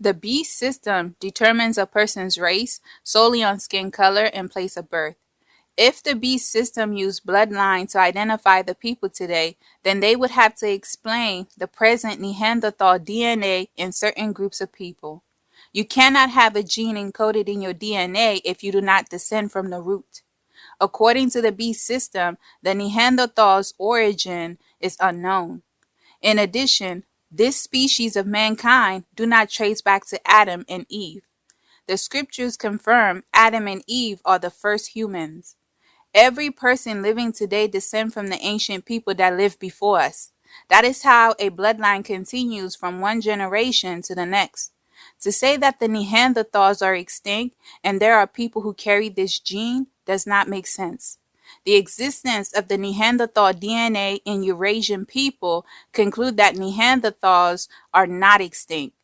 The beast system determines a person's race solely on skin color and place of birth. If the beast system used bloodline to identify the people today, then they would have to explain the present Neanderthal DNA in certain groups of people. You cannot have a gene encoded in your DNA if you do not descend from the root. According to the beast system, the Neanderthal's origin is unknown. In addition, this species of mankind do not trace back to Adam and Eve. The scriptures confirm Adam and Eve are the first humans. Every person living today descend from the ancient people that lived before us. That is how a bloodline continues from one generation to the next. To say that the Neanderthals are extinct and there are people who carry this gene does not make sense. The existence of the Neanderthal DNA in Eurasian people conclude that Neanderthals are not extinct.